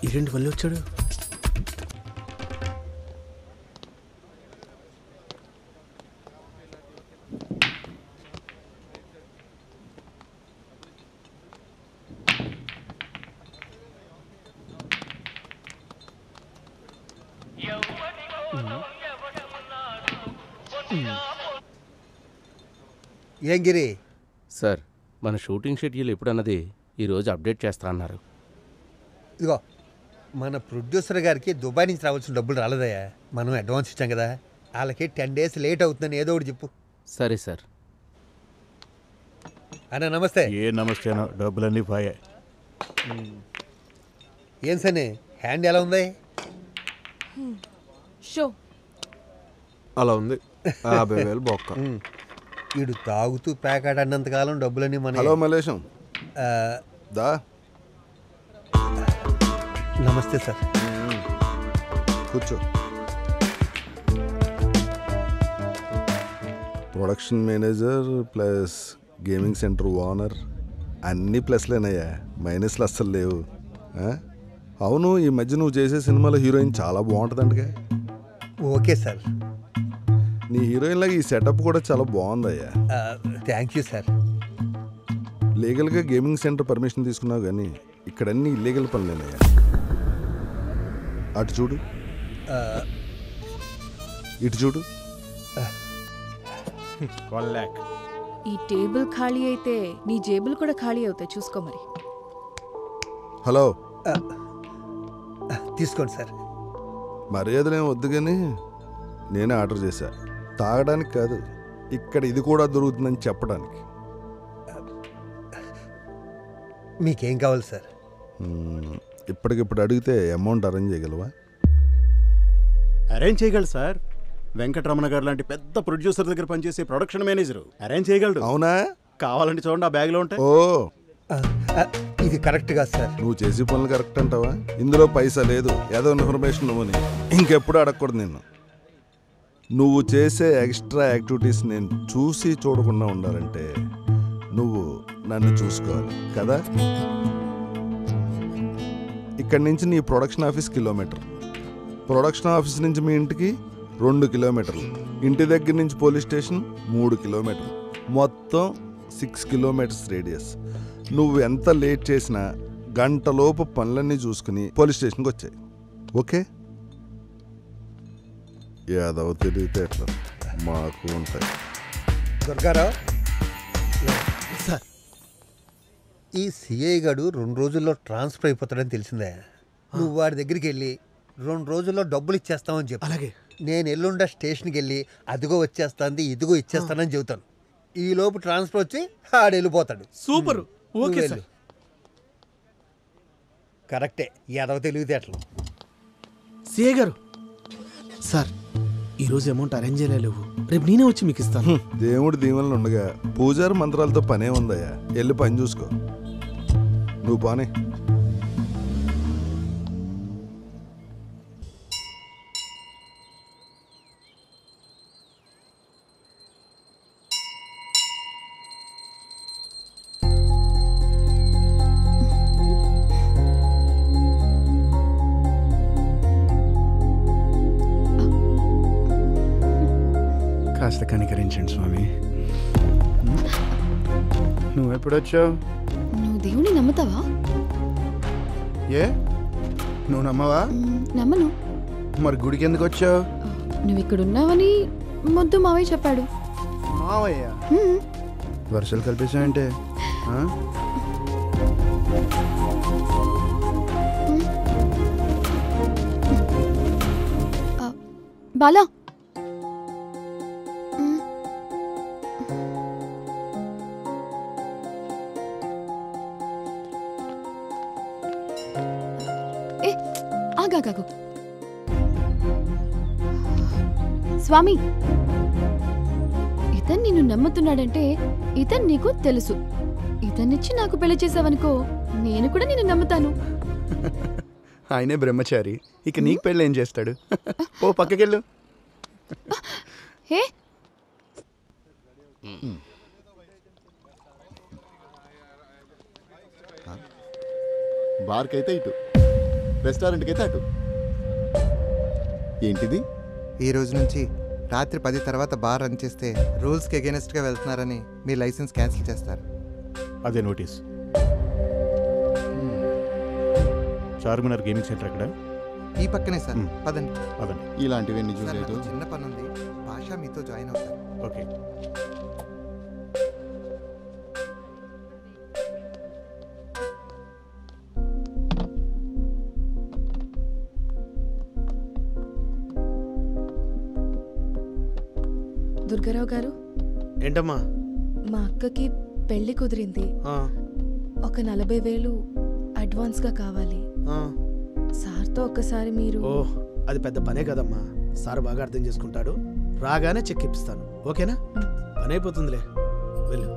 ఈ రెండు మళ్ళీ వచ్చాడు. ఏం గిరి సార్, మన షూటింగ్ షెడ్యూల్ ఎప్పుడన్నది ఈరోజు అప్డేట్ చేస్తా అన్నారు. ఇదిగో మన ప్రొడ్యూసర్ గారికి దుబాయ్ నుంచి రావాల్సిన డబ్బులు రాలేదయ్యా. మనం అడ్వాన్స్ ఇచ్చాం కదా, వాళ్ళకి 10 days లేట్ అవుతుందని ఏదో ఒకటి చెప్పు. సరే సార్. అన్న నమస్తే. ఏ నమస్తేనో, డబ్బులన్నీ పోయాయి. ఏం సని హ్యాండ్ ఎలా ఉంది? షో అలా ఉంది. 50,000 బొక్క. వీడు తాగుతూ ప్యాకెట్ అన్నంతకాలం డబ్బులని మన. హలో మలేషం, దా. నమస్తే సార్. కూర్చో. Production manager plus gaming centre owner అన్నీ ప్లస్లేనయ్యా, మైనస్లు అస్సలు లేవు. అవును, ఈ మధ్య నువ్వు చేసే సినిమాలో హీరోయిన్ చాలా బాగుంటుందంటగా. Okay sir. నీ హీరోయిన్ లాగా ఈ సెటప్ కూడా చాలా బాగుందయ్యా. Thank you sir. లీగల్గా గేమింగ్ సెంటర్ పర్మిషన్ తీసుకున్నావు కానీ ఇక్కడ అన్ని ఇల్లీగల్ పనులేనయ్యా. అటు చూడు, ఇటు చూడు. 1 lakh. ఈ టేబుల్ ఖాళీ అయితే నీ జేబులు కూడా ఖాళీ అవుతాయి, చూసుకో మరి. హలో, తీసుకోండి సార్. మర్యాదలేం వద్దు కానీ నేనే ఆర్డర్ చేశా. తాగడానికి కాదు, ఇక్కడ ఇది కూడా దొరుకుతుందని చెప్పడానికి. మీకేం కావాలి సార్? ఇప్పటికిప్పుడు అడిగితే అమౌంట్ అరేంజ్ చేయగలవా? అరేంజ్ చేయగలడు సార్. వెంకటరమణ గారు లాంటి పెద్ద ప్రొడ్యూసర్ దగ్గర పనిచేసే ప్రొడక్షన్ మేనేజర్ అరేంజ్ చేయగలడు. అవునా? కావాలంటే చూడండి, ఆ బ్యాగ్లో ఉంటాయి. ఓ, ఇది కరెక్ట్ కాదు సార్. నువ్వు చేసే పనులు కరెక్ట్ అంటావా? ఇందులో పైసా లేదు, ఏదో ఇన్ఫర్మేషన్ నువ్వుని ఇంకెప్పుడు అడగకూడదు నిన్ను. నువ్వు చేసే ఎక్స్ట్రా యాక్టివిటీస్ నేను చూసి చూడకుండా ఉండాలంటే నువ్వు నన్ను చూసుకోవాలి కదా. ఇక్కడి నుంచి నీ production office kilometer, production office నుంచి మీ ఇంటికి 2 కిలోమీటర్లు, ఇంటి దగ్గర నుంచి పోలీస్ స్టేషన్ 3 కిలోమీటర్లు, మొత్తం 6 కిలోమీటర్స్ రేడియస్. నువ్వు ఎంత లేట్ చేసినా గంటలోపు పనులన్నీ చూసుకుని పోలీస్ స్టేషన్కి వచ్చాయి. ఓకే? యాదవ్ తెలివితే ఎట్లా మాకు ఉంటాయి. దుర్గారావు సార్, ఈ సిఐ గడు 2 రోజుల్లో ట్రాన్స్ఫర్ అయిపోతాడని తెలిసిందే. నువ్వు వాడి దగ్గరికి వెళ్ళి 2 రోజుల్లో డబ్బులు ఇచ్చేస్తామని చెప్పు. అలాగే. నేను ఎల్లుండా స్టేషన్కి వెళ్ళి అదిగో వచ్చేస్తాంది ఇదిగో ఇచ్చేస్తానని చెబుతాను. ఈ లోపు ట్రాన్స్ఫర్ వచ్చి ఆడు వెళ్ళిపోతాడు. సూపర్. Okay sir. కరెక్టే, యాదవ తెలివితేటలు. సిఏ గారు, సార్ ఈరోజు అమౌంట్ అరేంజ్ చేయలేవు, రేపు నేనే వచ్చి మీకు ఇస్తాను. దేవుడి దీవెనలు ఉండగా పూజారి మంత్రాలతో పనే ఉందయ్యా. వెళ్ళి పని చూసుకో. నువ్వు బానే. కాస్త కనికరించండి స్వామి. నువ్వెప్పుడొచ్చావు? నువ్వు దేవుని నమ్ముతావా? ఏ, నువ్వు నమ్మవా? నమ్మను. మరి గుడికి ఎందుకు వచ్చావు? నువ్వు ఇక్కడ ఉన్నావని మొద్దు మావయ్య చెప్పాడు. మావయ్య వర్షాలు కల్పించావంటే? బాలా, ఆగాగాగు. స్వామి, ఇతను నిన్ను నమ్ముతున్నాడంటే ఇతను నీకు తెలుసు. ఇతన్నిచ్చి నాకు పెళ్లి చేసావనుకో, నేను కూడా నిన్ను నమ్ముతాను. ఆయనే బ్రహ్మచారి, ఇక నీకు పెళ్ళి ఏం చేస్తాడు? ఓ పక్కకెళ్ళు. హే, బార్కి అయితే ఇటు. రెస్టారెంట్కి అయితే అటు. ఏంటిది? ఈ రోజు నుంచి రాత్రి 10 తర్వాత బార్ రన్ చేస్తే రూల్స్కి అగేనెస్ట్గా వెళ్తున్నారని మీ లైసెన్స్ క్యాన్సిల్ చేస్తారు. అదే నోటీస్. చార్మినార్ గేమింగ్ సెంటర్ అక్కడ. ఈ పక్కనే సార్, పదండి. అదండి. ఇలాంటివన్నీ సార్, చూసేది. నాకు చిన్న పని ఉంది, భాష మీతో జాయిన్ అవుతారు. ఓకే. దుర్గారావు గారు, ఏంటమ్మా? మా అక్కకి పెళ్లి కుదిరింది. ఆ, ఒక 40,000 అడ్వాన్స్గా కావాలి. ఆ. సార్తో ఒక్కసారి మీరు. ఓ, అది పెద్ద పనే కదమ్మా. సార్ బాగా అర్థం చేసుకుంటాడు. రాగానే చెక్ ఇప్పిస్తాను. ఓకేనా? పని అయిపోతుందిలే. వెళ్ళు.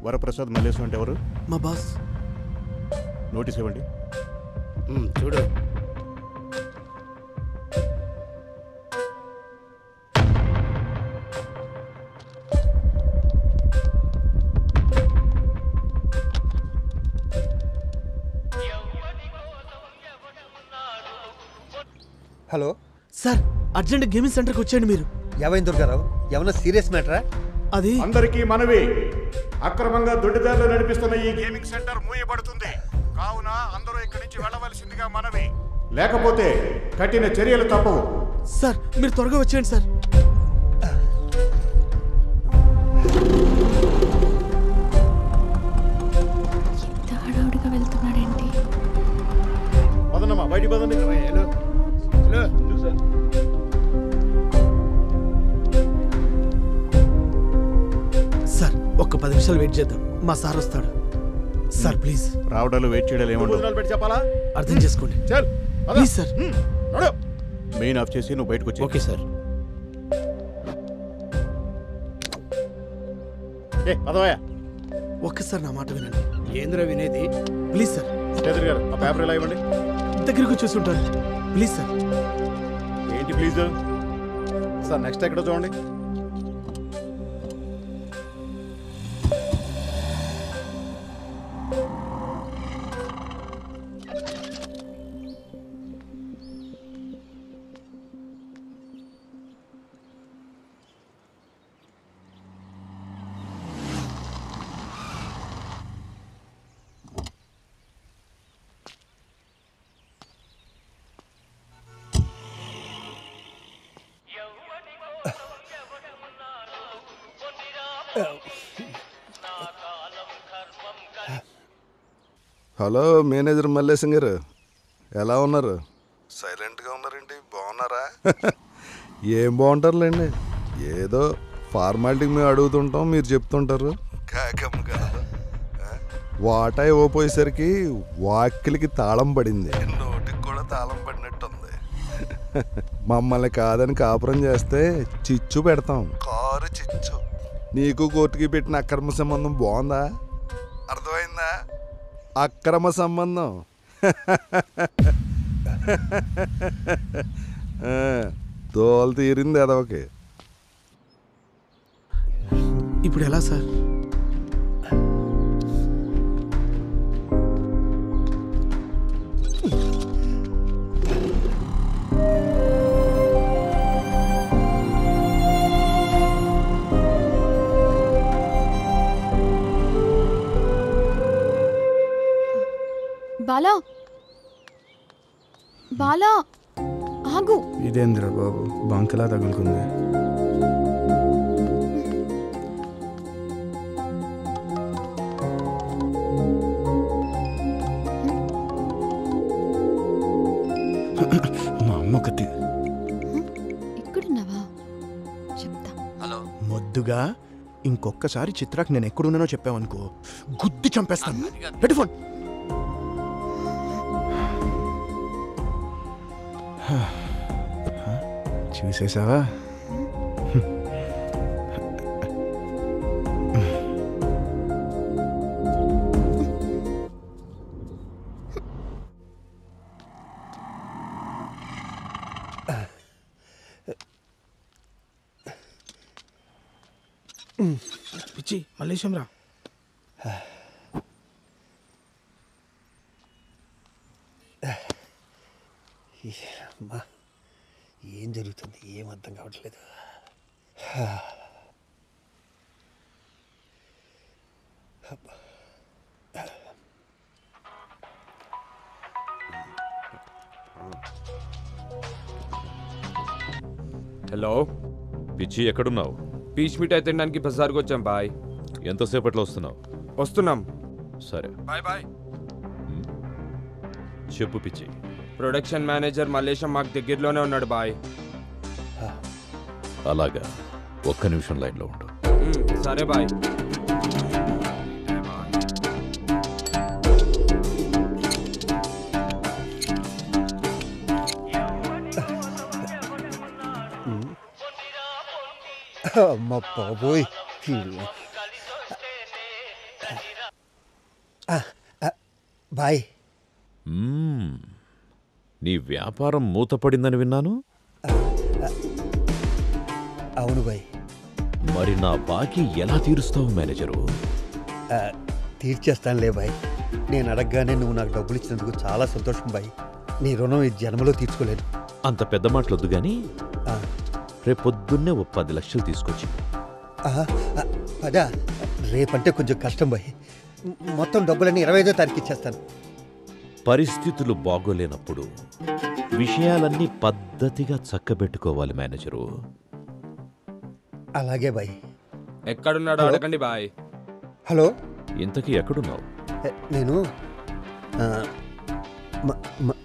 వరప్రసాద్ మల్లేశ్వరం అంటే ఎవరు? మా బాస్. నోటీస్ ఇవ్వండి. చూడు. హలో సార్, అర్జెంట్ గేమింగ్ సెంటర్కి వచ్చేయండి మీరు. ఏమైంది దుర్గారావు? ఏమన్నా సీరియస్ మ్యాటరా? అది అందరికీ మనవి, అక్రమంగా దొడ్డిదారులు నడిపిస్తున్న ఈ గేమింగ్ సెంటర్ మూయబడుతుంది. కావున అందరూ ఇక్కడి నుంచి వెళ్ళవలసిందిగా మనవి, లేకపోతే కఠిన చర్యలు తప్పవు. సార్, మీరు త్వరగా వచ్చేయండి సార్. ఎంత హడావుడిగా వెళ్తున్నాడేంటి? పదనమ్మా, బయటికి పదండి. సార్, ఒక్క 10 నిమిషాలు వెయిట్ చేద్దాం. మా సార్ వస్తాడు. Sir please. రావడాలు వెయిట్ చేయడాలు ఏమంటారు? చెప్పాలా? అర్థం చేసుకోండి ప్లీజ్ సార్. మెయిన్ ఆఫ్ చేసి నువ్వు బయటకు వచ్చి. Okay sir. పదవయా. ఒక్కసారి నా మాట వినండి. ఏంద్ర వినేది? Please sir. శ్రీధర్ గారు, ఆ పేపర్ ఎలా ఇవ్వండి. దగ్గరికి వచ్చేస్తుంటారు. Please sir. ఏంటి ప్లీజ్ సార్? నెక్స్ట్ ఎక్కడో చూడండి. హలో మేనేజర్ మల్లేశం గారు, ఎలా ఉన్నారు? సైలెంట్గా ఉన్నారేంటి? బాగున్నారా? ఏం బాగుంటారులేండి, ఏదో ఫార్మాలిటీకి మేము అడుగుతుంటాం, మీరు చెప్తుంటారు. కాకమ్మ కాదు, వాటా ఇవ్వపోయేసరికి వాక్కిలికి తాళం పడింది, నోటికి కూడా తాళం పడినట్టుంది. మమ్మల్ని కాదని కాపురం చేస్తే చిచ్చు పెడతాం, కారు చిచ్చు. నీకు కోర్టుకి పెట్టిన అక్రమ సంబంధం బాగుందా? అర్థమైందా? అక్రమ సంబంధం. తోలు తీరింది అదొకే. ఇప్పుడు ఎలా సార్? బాలా, బాలా ఆగు. ఇదేంద్ర బాబు, బంకలా తగులుకుంది. మా అమ్మ ఒకటి. ఇక్కడున్నావా? చెప్తా. మొద్దుగా ఇంకొక్కసారి చిత్రాకి నేను ఎక్కడున్నానో చెప్పావనుకో, గుద్ది చంపేస్తాను. పెట్టు ఫోన్. చూసేసావా? పిచ్చి మల్లేశం రా. అమ్మా ఏం జరుగుతుంది ఏం అర్థం కావట్లేదు. హలో పిచ్చి ఎక్కడున్నావు? పీచ్ మిఠాయి తినడానికి బజార్కి వచ్చాం బాయ్. ఎంతసేపట్లో వస్తున్నావు? వస్తున్నాం. సరే బాయ్ బాయ్. చెప్పు పిచ్చి. ప్రొడక్షన్ మేనేజర్ మల్లేశం మాకు దగ్గరలోనే ఉన్నాడు బాయ్. అలాగా, ఒక్క నిమిషం లైన్లో ఉండు. సరే బాయ్. అమ్మ బాబోయ్. బాయ్, నీ వ్యాపారం మూతపడిందని విన్నాను. అవును బాయ్. మరి నా బాకీ ఎలా తీరుస్తావు మేనేజరు? తీర్చేస్తానులే బాయ్. నేను అడగగానే నువ్వు నాకు డబ్బులు ఇచ్చినందుకు చాలా సంతోషం బాయ్. నీ రుణం ఈ జన్మలో తీర్చుకోలేదు. అంత పెద్ద మాటలొద్దు కానీ రేపొద్దున్నే ఓ 10 లక్షలు తీసుకొచ్చి. అదా, రేపంటే కొంచెం కష్టం బాయ్. మొత్తం డబ్బులన్నీ 25వ తారీఖు ఇచ్చేస్తాను. పరిస్థితులు బాగోలేనప్పుడు విషయాలన్నీ పద్ధతిగా చక్కబెట్టుకోవాలి మేనేజరు. అలాగే బాయ్. ఎక్కడున్నాడో అడగండి బాయ్. హలో, ఇంతకీ ఎక్కడున్నావు? నేను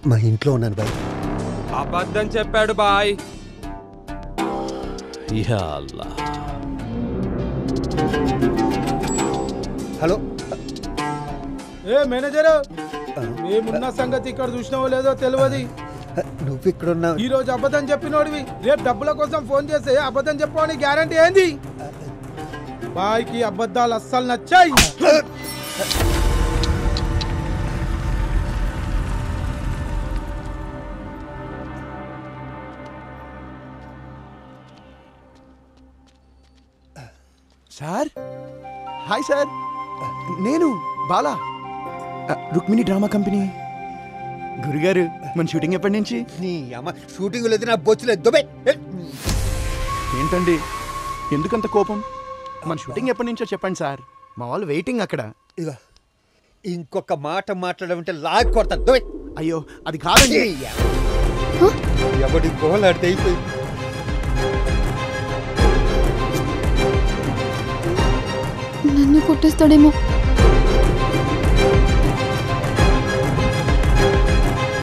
మా ఇంట్లో ఉన్నాను బాయ్. అబద్ధం చెప్పాడు బాయ్. యా అల్లా. హలో ఏ మేనేజరు, మేమున్న సంగతి ఇక్కడ చూసినావో లేదో తెలియదు. నువ్వు ఇక్కడున్నావు. ఈ రోజు అబద్ధం చెప్పినోడివి రేపు డబ్బుల కోసం ఫోన్ చేస్తే అబద్ధం చెప్పని గ్యారంటీ ఏంది? బాయ్కి అబద్ధాలు అస్సలు నచ్చాయి. సార్, హాయ్ సార్, నేను బాలా, రుక్మిణి డ్రామా కంపెనీ. గురుగారు, మన షూటింగ్ ఎప్పటి నుంచి? నీ అమ్మ షూటింగ్ లేదు, నా బొచ్చులేదు. దుబే ఏంటండి ఎందుకంత కోపం? మన షూటింగ్ ఎప్పటి నుంచో చెప్పండి సార్, మా వాళ్ళు వెయిటింగ్ అక్కడ. ఇక ఇంకొక మాట మాట్లాడమంటే లాగ్ కొడతాను. దుబే. అయ్యో అది కాదండి. ఎవడి గోలాడితే అయిపోయి. నన్ను కొట్టేస్తాడేమో.